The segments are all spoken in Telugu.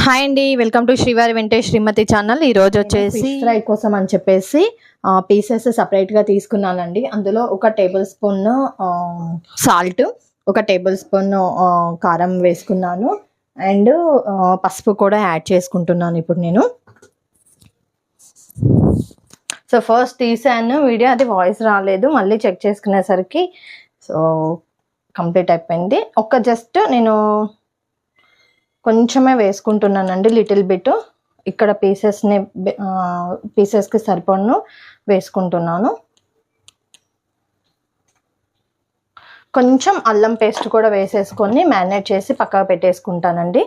హాయ్ అండి, వెల్కమ్ టు శ్రీవారి వెంకటేష్ శ్రీమతి ఛానల్. ఈరోజు వచ్చేసి ఫిష్ ఫ్రై కోసం అని చెప్పేసి పీసెస్ సపరేట్గా తీసుకున్నానండి. అందులో ఒక టేబుల్ స్పూన్ సాల్ట్, ఒక టేబుల్ స్పూన్ కారం వేసుకున్నాను. అండ్ పసుపు కూడా యాడ్ చేసుకుంటున్నాను ఇప్పుడు నేను. సో ఫస్ట్ తీసాను వీడియో, అది వాయిస్ రాలేదు, మళ్ళీ చెక్ చేసుకునేసరికి సో కంప్లీట్ అయిపోయింది. జస్ట్ నేను కొంచెమే వేసుకుంటున్నానండి, లిటిల్ బిట్. ఇక్కడ పీసెస్కి సరిపడను వేసుకుంటున్నాను. కొంచెం అల్లం పేస్ట్ కూడా వేసేసుకొని మ్యారినేట్ చేసి పక్కకు పెట్టేసుకుంటానండి.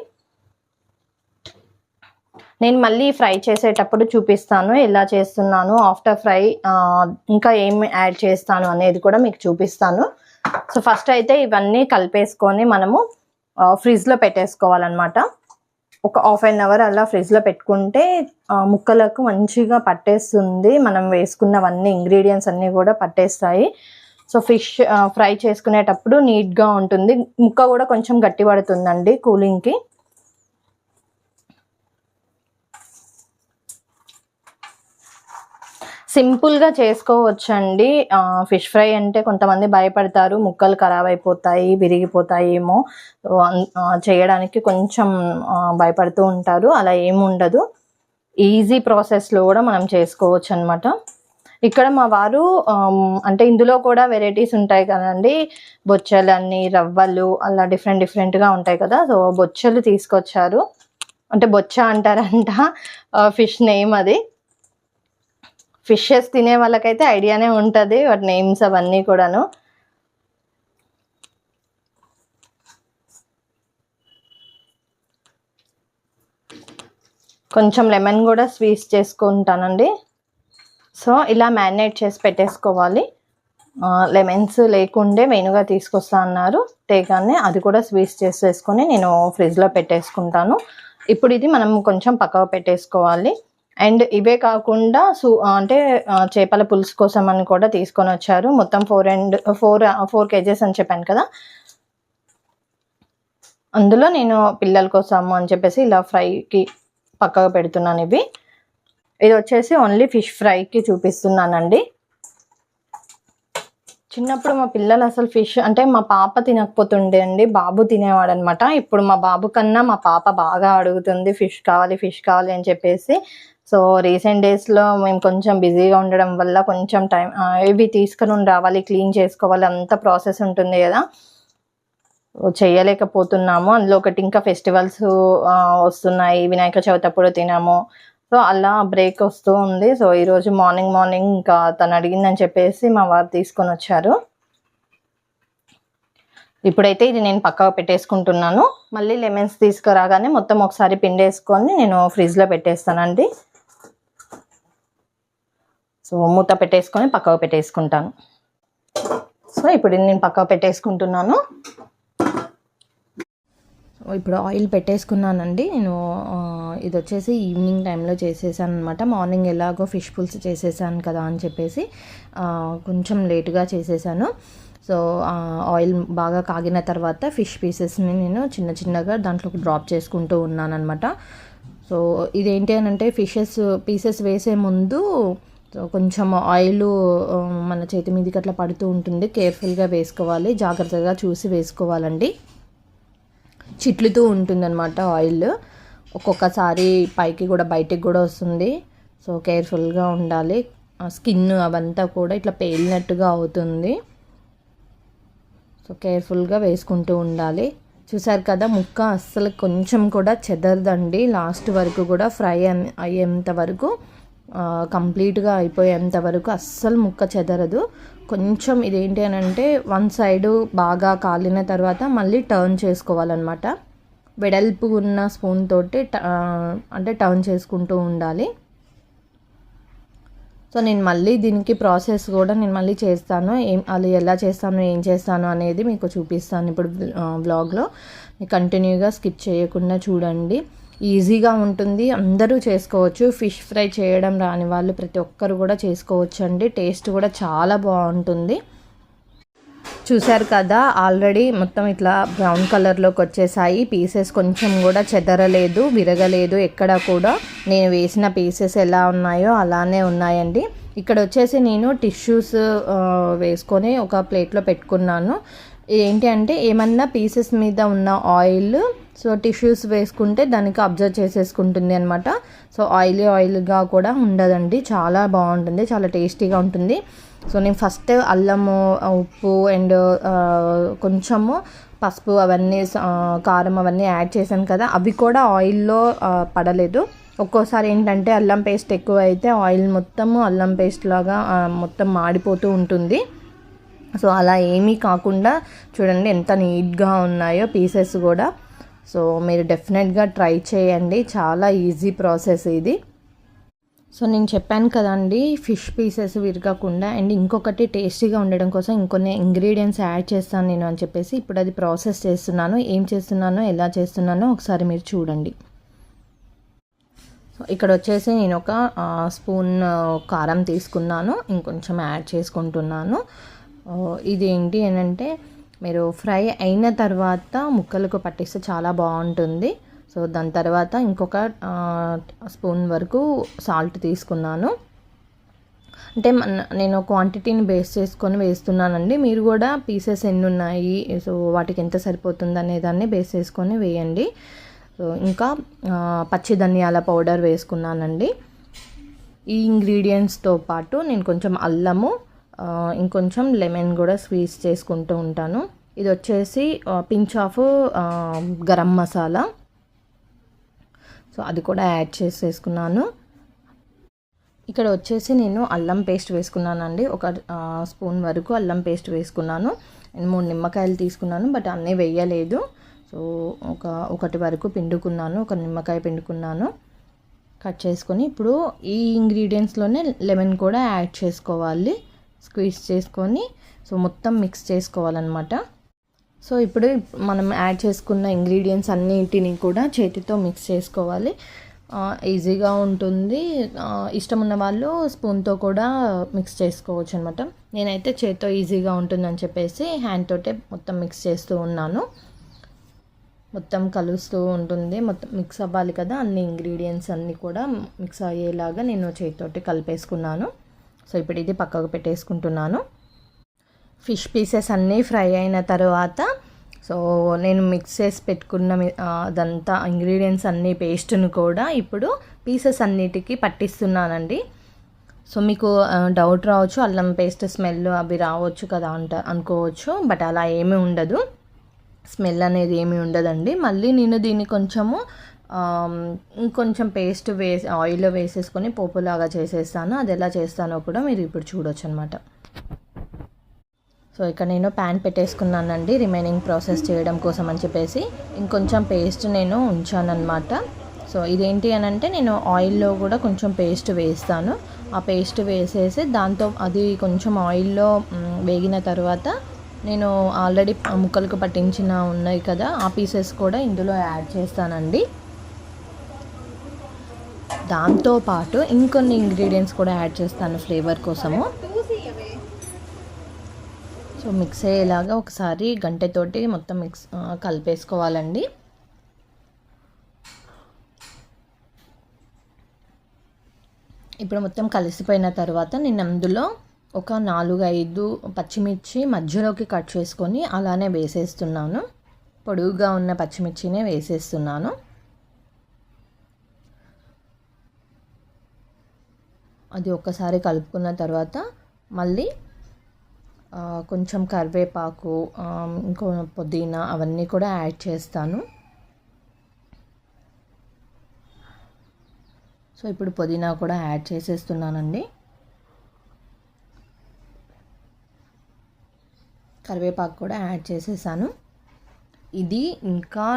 నేను మళ్ళీ ఫ్రై చేసేటప్పుడు చూపిస్తాను ఎలా చేస్తున్నాను. ఆఫ్టర్ ఫ్రై ఇంకా ఏం యాడ్ చేస్తాను అనేది కూడా మీకు చూపిస్తాను. సో ఫస్ట్ అయితే ఇవన్నీ కలిపేసుకొని మనము ఫ్రిడ్జ్లో పెట్టేసుకోవాలన్నమాట. ఒక హాఫ్ అన్ అవర్ అలా ఫ్రిడ్జ్లో పెట్టుకుంటే ముక్కలకు మంచిగా పట్టేస్తుంది. మనం వేసుకున్నవన్నీ ఇంగ్రీడియంట్స్ అన్నీ కూడా పట్టేస్తాయి. సో ఫిష్ ఫ్రై చేసుకునేటప్పుడు నీట్గా ఉంటుంది. ముక్క కూడా కొంచెం గట్టి పడుతుందండి కూలింగ్కి. సింపుల్గా చేసుకోవచ్చండి ఫిష్ ఫ్రై అంటే. కొంతమంది భయపడతారు, ముక్కలు ఖరాబ్ అయిపోతాయి, విరిగిపోతాయి ఏమో చేయడానికి కొంచెం భయపడుతూ ఉంటారు. అలా ఏముండదు, ఈజీ ప్రాసెస్లో కూడా మనం చేసుకోవచ్చు అనమాట. ఇక్కడ మా వారు అంటే ఇందులో కూడా వెరైటీస్ ఉంటాయి కదండి, బొచ్చలన్నీ, రవ్వలు అలా డిఫరెంట్గా ఉంటాయి కదా. సో బొచ్చలు తీసుకొచ్చారు, అంటే బొచ్చ అంటారంట ఫిష్ నేమ్ అది. ఫిషెస్ తినే వాళ్ళకైతే ఐడియానే ఉంటుంది వాటి నేమ్స్ అవన్నీ కూడాను. కొంచెం లెమన్ కూడా స్క్వీజ్ చేసుకుంటానండి. సో ఇలా మ్యారినేట్ చేసి పెట్టేసుకోవాలి. లెమన్స్ లేకుండే మెయిన్గా తీసుకొస్తా అన్నారు, తేగానే అది కూడా స్క్వీజ్ చేసేసుకొని నేను ఫ్రిడ్జ్లో పెట్టేసుకుంటాను. ఇప్పుడు ఇది మనం కొంచెం పక్కకు పెట్టేసుకోవాలి. అండ్ ఇవే కాకుండా అంటే చేపల పులుసు కోసం అని కూడా తీసుకొని వచ్చారు. మొత్తం 4 kgs అని చెప్పాను కదా. అందులో నేను పిల్లల కోసము అని చెప్పేసి ఇలా ఫ్రైకి పక్కగా పెడుతున్నాను. ఇది వచ్చేసి ఓన్లీ ఫిష్ ఫ్రైకి చూపిస్తున్నానండి. చిన్నప్పుడు మా పిల్లలు అసలు ఫిష్ అంటే మా పాప తినకపోతుండే అండి, బాబు తినేవాడు అనమాట. ఇప్పుడు మా బాబు కన్నా మా పాప బాగా అడుగుతుంది ఫిష్ కావాలి అని చెప్పేసి. సో రీసెంట్ డేస్లో మేము కొంచెం బిజీగా ఉండడం వల్ల కొంచెం టైం ఇవి తీసుకొని రావాలి, క్లీన్ చేసుకోవాలి, అంత ప్రాసెస్ ఉంటుంది కదా, చేయలేకపోతున్నాము. అందులో ఒకటి ఇంకా ఫెస్టివల్స్ వస్తున్నాయి, వినాయక చవితి అప్పుడు తినాము. సో అలా బ్రేక్ వస్తూ ఉంది. సో ఈరోజు మార్నింగ్ ఇంకా తను అడిగిందని చెప్పేసి మా వారు తీసుకొని వచ్చారు. ఇప్పుడైతే ఇది నేను పక్కకు పెట్టేసుకుంటున్నాను. మళ్ళీ లెమన్స్ తీసుకురాగానే మొత్తం ఒకసారి పిండేసుకొని నేను ఫ్రిడ్జ్లో పెట్టేస్తానండి. సో మూత పెట్టేసుకొని పక్కకు పెట్టేసుకుంటాను. సో ఇప్పుడు నేను పక్కకు పెట్టేసుకుంటున్నాను. ఇప్పుడు ఆయిల్ పెట్టేసుకున్నానండి నేను. ఇది వచ్చేసి ఈవినింగ్ టైంలో చేసేసాను అనమాట. మార్నింగ్ ఎలాగో ఫిష్ పులుసు చేసేసాను కదా అని చెప్పేసి కొంచెం లేట్గా చేసేసాను. సో ఆయిల్ బాగా కాగిన తర్వాత ఫిష్ పీసెస్ని నేను చిన్నగా దాంట్లోకి డ్రాప్ చేసుకుంటూ ఉన్నాను అనమాట. సో ఇదేంటి అని అంటే పీసెస్ వేసే ముందు కొంచెం ఆయిల్ మన చేతి మీదకి అట్లా పడుతూ ఉంటుంది, కేర్ఫుల్గా వేసుకోవాలి, జాగ్రత్తగా చూసి వేసుకోవాలండి. చిట్లుతూ ఉంటుందన్నమాట ఆయిల్, ఒక్కొక్కసారి పైకి కూడా బయటికి కూడా వస్తుంది. సో కేర్ఫుల్గా ఉండాలి. స్కిన్ అవంతా కూడా ఇట్లా పేలినట్టుగా అవుతుంది. సో కేర్ఫుల్గా వేసుకుంటూ ఉండాలి. చూసారు కదా, ముక్క అస్సలు కొంచెం కూడా చెదరదండి. లాస్ట్ వరకు కూడా ఫ్రై అయ్యేంత వరకు, కంప్లీట్గా అయిపోయేంత వరకు అస్సలు ముక్క చెదరదు. కొంచెం ఇదేంటి అని అంటే వన్ సైడు బాగా కాలిన తర్వాత మళ్ళీ టర్న్ చేసుకోవాలన్నమాట. వెడల్పు ఉన్న స్పూన్ తోటి అంటే టర్న్ చేసుకుంటూ ఉండాలి. సో నేను మళ్ళీ దీనికి ప్రాసెస్ కూడా నేను మళ్ళీ చేస్తాను. అది ఎలా చేస్తాను, ఏం చేస్తాను అనేది మీకు చూపిస్తాను ఇప్పుడు వ్లాగ్లో. కంటిన్యూగా స్కిప్ చేయకుండా చూడండి. ఈజీగా ఉంటుంది, అందరూ చేసుకోవచ్చు. ఫిష్ ఫ్రై చేయడం రాని వాళ్ళు ప్రతి ఒక్కరు కూడా చేసుకోవచ్చు అండి. టేస్ట్ కూడా చాలా బాగుంటుంది. చూశారు కదా, ఆల్రెడీ మొత్తం ఇట్లా బ్రౌన్ కలర్లోకి వచ్చేసాయి. పీసెస్ కొంచెం కూడా చెదరలేదు, విరగలేదు ఎక్కడ కూడా. నేను వేసిన పీసెస్ ఎలా ఉన్నాయో అలానే ఉన్నాయండి. ఇక్కడ వచ్చేసి నేను టిష్యూస్ వేసుకొని ఒక ప్లేట్లో పెట్టుకున్నాను. ఏంటి అంటే ఏమన్నా పీసెస్ మీద ఉన్న ఆయిల్ సో టిష్యూస్ వేసుకుంటే దానికి అబ్జర్వ్ చేసేసుకుంటుంది అనమాట. సో ఆయిల్గా కూడా ఉండదండి, చాలా బాగుంటుంది, చాలా టేస్టీగా ఉంటుంది. సో నేను ఫస్ట్ అల్లము, ఉప్పు అండ్ కొంచెము పసుపు అవన్నీ కారం అవన్నీ యాడ్ చేశాను కదా, అవి కూడా ఆయిల్లో పడలేదు. ఒక్కోసారి ఏంటంటే అల్లం పేస్ట్ ఎక్కువ అయితే ఆయిల్ మొత్తము అల్లం పేస్ట్ లాగా మొత్తం మాడిపోతూ ఉంటుంది. సో అలా ఏమీ కాకుండా చూడండి ఎంత నీట్గా ఉన్నాయో పీసెస్ కూడా. సో మీరు డెఫినెట్గా ట్రై చేయండి, చాలా ఈజీ ప్రాసెస్ ఇది. సో నేను చెప్పాను కదండి, ఫిష్ పీసెస్ విరగకుండా అండ్ ఇంకొకటి టేస్టీగా ఉండడం కోసం ఇంకొన్ని ఇంగ్రీడియంట్స్ యాడ్ చేస్తాను నేను అని చెప్పేసి ఇప్పుడు అది ప్రాసెస్ చేస్తున్నాను. ఏం చేస్తున్నానో ఎలా చేస్తున్నానో ఒకసారి మీరు చూడండి. సో ఇక్కడ వచ్చేసి నేను ఒక స్పూన్ కారం తీసుకున్నాను, ఇంకొంచెం యాడ్ చేసుకుంటున్నాను. ఇది ఏంటి అని అంటే మీరు ఫ్రై అయిన తర్వాత ముక్కలకు పట్టిస్తే చాలా బాగుంటుంది. సో దాని తర్వాత ఇంకొక స్పూన్ వరకు సాల్ట్ తీసుకున్నాను. అంటే నేను క్వాంటిటీని బేస్ చేసుకొని వేస్తున్నానండి. మీరు కూడా పీసెస్ ఎన్ని ఉన్నాయి, సో వాటికి ఎంత సరిపోతుంది అనే దాన్ని బేస్ చేసుకొని వేయండి. సో ఇంకా పచ్చి ధనియాల పౌడర్ వేసుకున్నానండి. ఈ ఇంగ్రీడియంట్స్తో పాటు నేను కొంచెం అల్లము, ఇంకొంచెం లెమన్ కూడా స్క్వీజ్ చేసుకుంటూ ఉంటాను. ఇది వచ్చేసి pinch of garam masala, so అది కూడా యాడ్ చేసేసుకున్నాను. ఇక్కడ వచ్చేసి నేను అల్లం పేస్ట్ వేసుకున్నానండి, ఒక స్పూన్ వరకు అల్లం పేస్ట్ వేసుకున్నాను. అండ్ 3 నిమ్మకాయలు తీసుకున్నాను, బట్ అన్నీ వేయలేదు. సో ఒకటి వరకు పిండుకున్నాను, ఒక నిమ్మకాయ పిండుకున్నాను, కట్ చేసుకొని ఇప్పుడు ఈ ఇంగ్రీడియంట్స్లోనే లెమన్ కూడా యాడ్ చేసుకోవాలి, స్క్వీజ్ చేసుకొని సో మొత్తం మిక్స్ చేసుకోవాలన్నమాట. సో ఇప్పుడు మనం యాడ్ చేసుకున్న ఇంగ్రీడియంట్స్ అన్నిటిని కూడా చేతితో మిక్స్ చేసుకోవాలి. ఈజీగా ఉంటుంది. ఇష్టం ఉన్న వాళ్ళు స్పూన్తో కూడా మిక్స్ చేసుకోవచ్చు అనమాట. నేనైతే చేతితో ఈజీగా ఉంటుందని చెప్పేసి హ్యాండ్ తోటే మొత్తం మిక్స్ చేస్తూ ఉన్నాను. మొత్తం కలుస్తూ ఉంటుంది, మొత్తం మిక్స్ అవ్వాలి కదా, అన్ని ఇంగ్రీడియంట్స్ అన్నీ కూడా మిక్స్ అయ్యేలాగా నేను చేతితోటి కలిపేసుకున్నాను. సో ఇప్పుడు ఇది పక్కకు పెట్టేసుకుంటున్నాను. ఫిష్ పీసెస్ అన్నీ ఫ్రై అయిన తర్వాత సో నేను మిక్స్ చేసి పెట్టుకున్న అదంతా ఇంగ్రీడియంట్స్ అన్నీ పేస్ట్ను కూడా ఇప్పుడు పీసెస్ అన్నిటికీ పట్టిస్తున్నానండి. సో మీకు డౌట్ రావచ్చు, అల్లం పేస్ట్ స్మెల్ అవి రావచ్చు కదా అనుకోవచ్చు, బట్ అలా ఏమీ ఉండదు, స్మెల్ అనేది ఏమీ ఉండదండి. మళ్ళీ నేను దీన్ని కొంచెము ఇంకొంచెం పేస్ట్ ఆయిల్లో వేసేసుకొని పోపులాగా చేసేస్తాను. అది ఎలా చేస్తానో కూడా మీరు ఇప్పుడు చూడొచ్చు అనమాట. సో ఇక్కడ నేను ప్యాన్ పెట్టేసుకున్నానండి రిమైనింగ్ ప్రాసెస్ చేయడం కోసం అని చెప్పేసి. ఇంకొంచెం పేస్ట్ నేను ఉంచానన్నమాట. సో ఇదేంటి అని అంటే నేను ఆయిల్లో కూడా కొంచెం పేస్ట్ వేస్తాను. ఆ పేస్ట్ వేసేసి దాంతో అది కొంచెం ఆయిల్లో వేగిన తర్వాత నేను ఆల్రెడీ ముక్కలకు పట్టించిన ఉన్నాయి కదా, ఆ పీసెస్ కూడా ఇందులో యాడ్ చేస్తానండి. దాంతోపాటు ఇంకొన్ని ఇంగ్రీడియంట్స్ కూడా యాడ్ చేస్తాను ఫ్లేవర్ కోసము. సో మిక్స్ అయ్యేలాగా ఒకసారి గంటెతోటి మొత్తం కలిపేసుకోవాలండి. ఇప్పుడు మొత్తం కలిసిపోయిన తర్వాత నేను అందులో ఒక 4-5 పచ్చిమిర్చి మధ్యలోకి కట్ చేసుకొని అలానే వేసేస్తున్నాను. పొడుగుగా ఉన్న పచ్చిమిర్చినే వేసేస్తున్నాను. అది ఒక్కసారి కలుపుకున్న తర్వాత మళ్ళీ కొంచెం కరివేపాకు, ఇంకో పుదీనా అవన్నీ కూడా యాడ్ చేస్తాను. సో ఇప్పుడు పుదీనా కూడా యాడ్ చేసేస్తున్నానండి. కరివేపాకు కూడా యాడ్ చేసేసాను. ఇది ఇంకా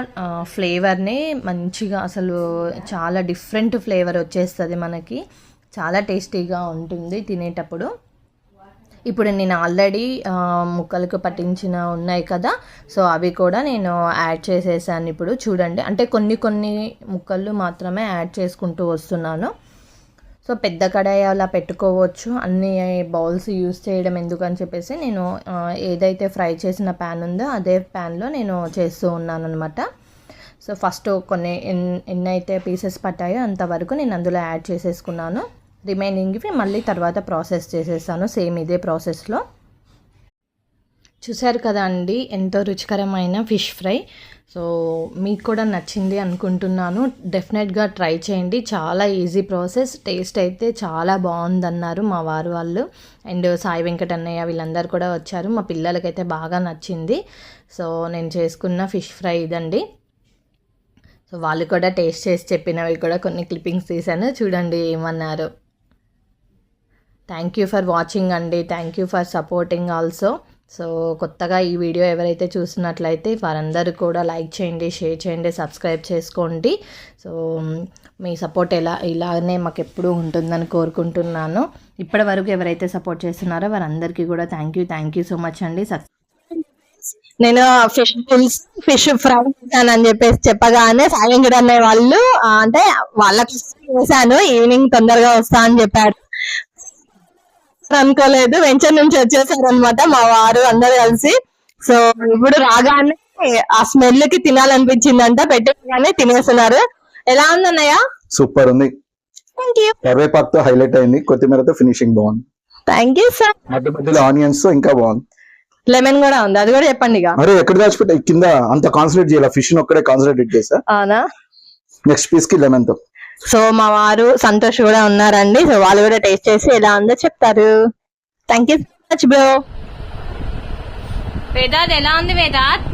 ఫ్లేవర్నే మంచిగా అసలు చాలా డిఫరెంట్ ఫ్లేవర్ వచ్చేస్తుంది మనకి, చాలా టేస్టీగా ఉంటుంది తినేటప్పుడు. ఇప్పుడు నేను ఆల్రెడీ ముక్కలకు పట్టించిన ఉన్నాయి కదా, సో అవి కూడా నేను యాడ్ చేసేసాను. ఇప్పుడు చూడండి, అంటే కొన్ని ముక్కలు మాత్రమే యాడ్ చేసుకుంటూ వస్తున్నాను. సో పెద్ద కడాయి అలా పెట్టుకోవచ్చు, అన్ని బౌల్స్ యూస్ చేయడం ఎందుకని చెప్పేసి నేను ఏదైతే ఫ్రై చేసిన ప్యాన్ ఉందో అదే ప్యాన్లో నేను చేస్తూ ఉన్నాను అనమాట. సో ఫస్ట్ కొన్ని ఎన్ని అయితే పీసెస్ పట్టాయో అంతవరకు నేను అందులో యాడ్ చేసేసుకున్నాను. రిమైనింగ్వి మళ్ళీ తర్వాత ప్రాసెస్ చేసేసాను సేమ్ ఇదే ప్రాసెస్లో. చూసారు కదా అండి, ఎంతో రుచికరమైన ఫిష్ ఫ్రై. సో మీకు కూడా నచ్చింది అనుకుంటున్నాను. డెఫినెట్గా ట్రై చేయండి, చాలా ఈజీ ప్రాసెస్. టేస్ట్ అయితే చాలా బాగుందన్నారు మా వారు వాళ్ళు, అండ్ సాయి వెంకట అన్నయ్య వీళ్ళందరూ కూడా వచ్చారు. మా పిల్లలకైతే బాగా నచ్చింది. సో నేను చేసుకున్న ఫిష్ ఫ్రై ఇదండి. సో వాళ్ళు కూడా టేస్ట్ చేసి చెప్పినవి కూడా కొన్ని క్లిప్పింగ్స్ తీశాను, చూడండి ఏమన్నారు. థ్యాంక్ యూ ఫర్ వాచింగ్ అండి, thank you for supporting also. So కొత్తగా ఈ వీడియో ఎవరైతే చూసినట్లయితే వారందరూ కూడా లైక్ చేయండి, షేర్ చేయండి, సబ్స్క్రైబ్ చేసుకోండి. సో మీ సపోర్ట్ ఇలానే మాకు ఎప్పుడూ ఉంటుందని కోరుకుంటున్నాను. ఇప్పటి వరకు ఎవరైతే సపోర్ట్ చేస్తున్నారో వారందరికీ కూడా థ్యాంక్ యూ సో మచ్ అండి. నేను ఫిష్ ఫ్రై చేశానని చెప్పేసి చెప్పగానే సాయి వెంకట అనే వాళ్ళు అంటే వాళ్ళకి చేశాను, ఈవినింగ్ తొందరగా వస్తా అని చెప్పారు. అనుకోలేదు, వెంచర్ నుంచి వచ్చేసారు అనమాట మా వారు అందరు కలిసి. సో ఇప్పుడు రాగానే ఆ స్మెల్ కి తినాలనిపించిందంట, పెట్టగానే తినేస్తున్నారు. ఎలా ఉంది అన్నయ్య? సూపర్ ఉంది. Thank you. కరివేపాకుతో హైలైట్ అయింది, కొత్తిమీరతో ఫినిషింగ్ బాగుంది. Thank you sir. మధ్య మధ్యలో ఆనియన్స్ తో ఇంకా బాగుంది. లెమన్ కూడా ఉంది, అది కూడా చెప్పండి ఇక. అరే ఎక్కడ దాచిపెట్టా, కింద అంత కాన్సన్ట్రేట్ చేయాలి, ఫిష్ ఒక్కడే కాన్సన్ట్రేట్ చేసా. అవునా? నెక్స్ట్ పీస్ కి లెమన్ తో. సో మా వారు సంతోష్ కూడా ఉన్నారండి. సో వాళ్ళు కూడా టేస్ట్ చేసి ఎలా ఉందో చెప్తారు. Thank you so much bro. Vedat ఎలా ఉంది వేదాత్?